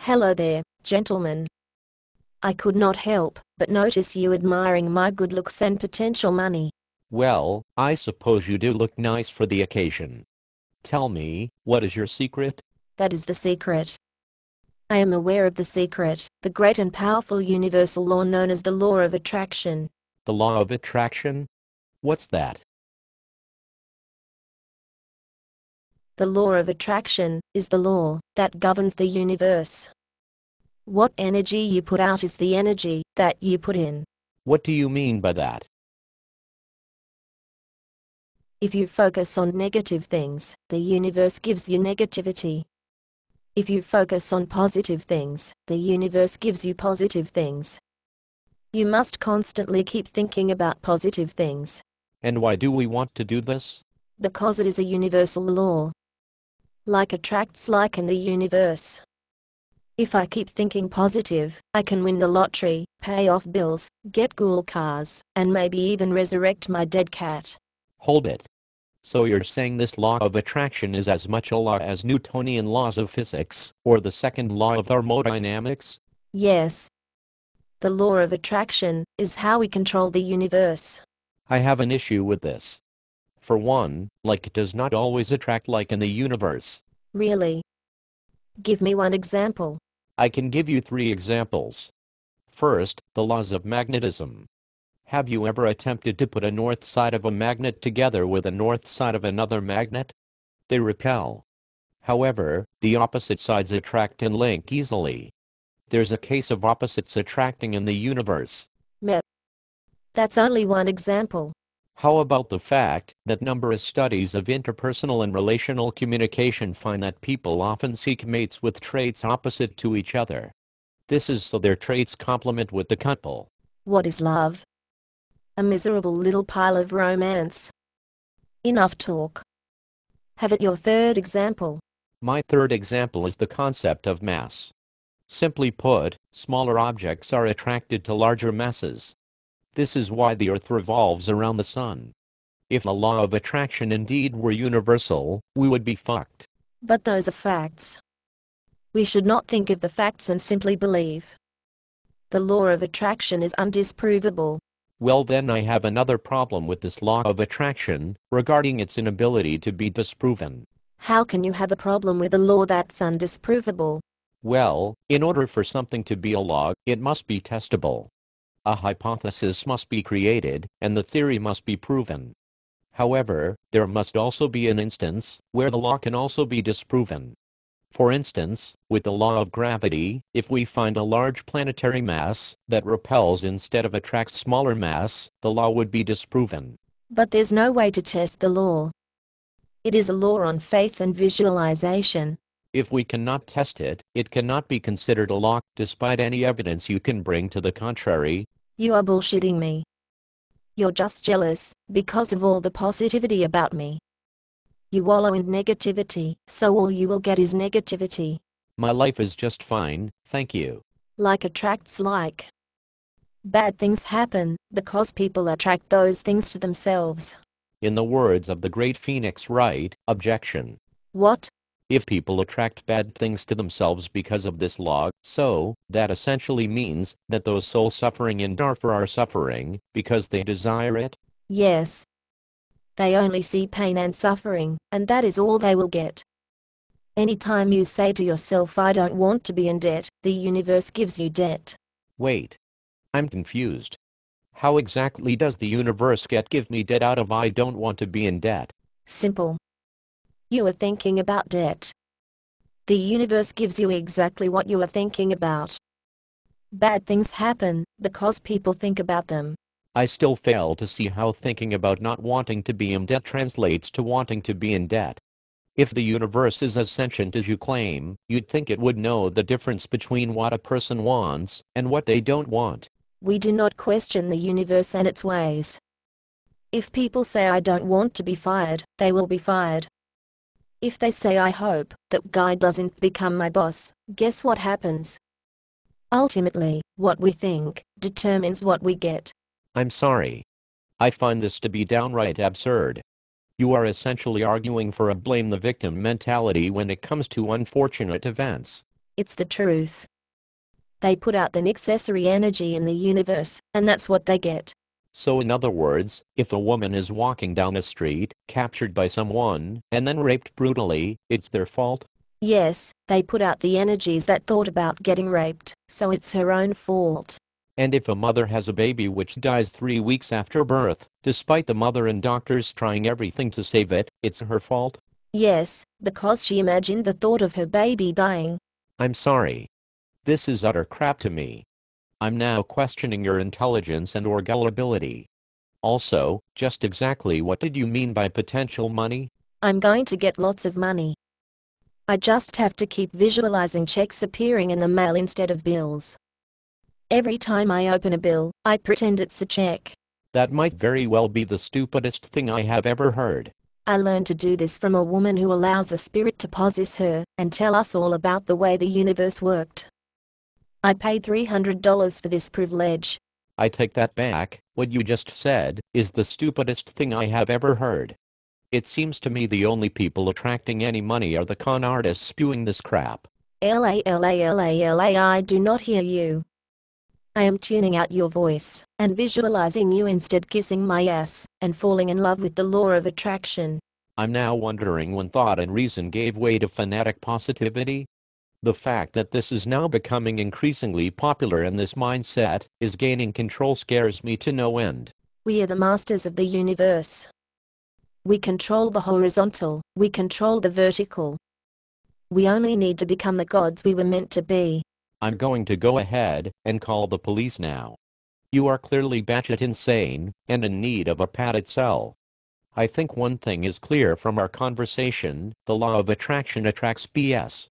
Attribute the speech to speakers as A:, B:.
A: Hello there, gentlemen. I could not help but notice you admiring my good looks and potential money.
B: Well, I suppose you do look nice for the occasion. Tell me, what is your secret?
A: That is the secret. I am aware of the secret, the great and powerful universal law known as the law of attraction.
B: The law of attraction? What's that?
A: The law of attraction is the law that governs the universe. What energy you put out is the energy that you put in.
B: What do you mean by that?
A: If you focus on negative things, the universe gives you negativity. If you focus on positive things, the universe gives you positive things. You must constantly keep thinking about positive things.
B: And why do we want to do this?
A: Because it is a universal law. Like attracts like in the universe. If I keep thinking positive, I can win the lottery, pay off bills, get cool cars, and maybe even resurrect my dead cat.
B: Hold it. So you're saying this law of attraction is as much a law as Newtonian laws of physics, or the second law of thermodynamics?
A: Yes. The law of attraction is how we control the universe.
B: I have an issue with this. For one, like does not always attract like in the universe.
A: Really? Give me one example.
B: I can give you 3 examples. First, the laws of magnetism. Have you ever attempted to put a north side of a magnet together with a north side of another magnet? They repel. However, the opposite sides attract and link easily. There's a case of opposites attracting in the universe.
A: Meh. That's only one example.
B: How about the fact that numerous studies of interpersonal and relational communication find that people often seek mates with traits opposite to each other? This is so their traits complement with the couple.
A: What is love? A miserable little pile of romance. Enough talk. Have it your third example.
B: My third example is the concept of mass. Simply put, smaller objects are attracted to larger masses. This is why the Earth revolves around the Sun. If the law of attraction indeed were universal, we would be fucked.
A: But those are facts. We should not think of the facts and simply believe. The law of attraction is undisprovable.
B: Well then I have another problem with this law of attraction, regarding its inability to be disproven.
A: How can you have a problem with a law that's undisprovable?
B: Well, in order for something to be a law, it must be testable. A hypothesis must be created, and the theory must be proven. However, there must also be an instance where the law can also be disproven. For instance, with the law of gravity, if we find a large planetary mass that repels instead of attracts smaller mass, the law would be disproven.
A: But there's no way to test the law. It is a law on faith and visualization.
B: If we cannot test it, it cannot be considered a law, despite any evidence you can bring to the contrary.
A: You are bullshitting me. You're just jealous, because of all the positivity about me. You wallow in negativity, so all you will get is negativity.
B: My life is just fine, thank you.
A: Like attracts like. Bad things happen, because people attract those things to themselves.
B: In the words of the great Phoenix Wright, objection.
A: What?
B: If people attract bad things to themselves because of this law, so that essentially means that those souls suffering in Darfur are suffering because they desire it?
A: Yes. They only see pain and suffering, and that is all they will get. Anytime you say to yourself, I don't want to be in debt, the universe gives you debt.
B: Wait. I'm confused. How exactly does the universe give me debt out of I don't want to be in debt?
A: Simple. You are thinking about debt. The universe gives you exactly what you are thinking about. Bad things happen because people think about them.
B: I still fail to see how thinking about not wanting to be in debt translates to wanting to be in debt. If the universe is as sentient as you claim, you'd think it would know the difference between what a person wants and what they don't want.
A: We do not question the universe and its ways. If people say I don't want to be fired, they will be fired. If they say I hope that guy doesn't become my boss, guess what happens? Ultimately, what we think determines what we get.
B: I'm sorry. I find this to be downright absurd. You are essentially arguing for a blame the victim mentality when it comes to unfortunate events.
A: It's the truth. They put out the necessary energy in the universe, and that's what they get.
B: So in other words, if a woman is walking down a street, captured by someone, and then raped brutally, it's their fault?
A: Yes, they put out the energies that thought about getting raped, so it's her own fault.
B: And if a mother has a baby which dies 3 weeks after birth, despite the mother and doctors trying everything to save it, it's her fault?
A: Yes, because she imagined the thought of her baby dying.
B: I'm sorry. This is utter crap to me. I'm now questioning your intelligence and or gullibility. Also, just exactly what did you mean by potential money?
A: I'm going to get lots of money. I just have to keep visualizing checks appearing in the mail instead of bills. Every time I open a bill, I pretend it's a check.
B: That might very well be the stupidest thing I have ever heard.
A: I learned to do this from a woman who allows a spirit to possess her and tell us all about the way the universe worked. I paid $300 for this privilege.
B: I take that back. What you just said is the stupidest thing I have ever heard. It seems to me the only people attracting any money are the con artists spewing this crap.
A: I do not hear you. I am tuning out your voice and visualizing you instead kissing my ass and falling in love with the law of attraction.
B: I'm now wondering when thought and reason gave way to fanatic positivity. The fact that this is now becoming increasingly popular and this mindset is gaining control scares me to no end.
A: We are the masters of the universe. We control the horizontal, we control the vertical. We only need to become the gods we were meant to be.
B: I'm going to go ahead and call the police now. You are clearly batshit insane and in need of a padded cell. I think one thing is clear from our conversation: the law of attraction attracts BS.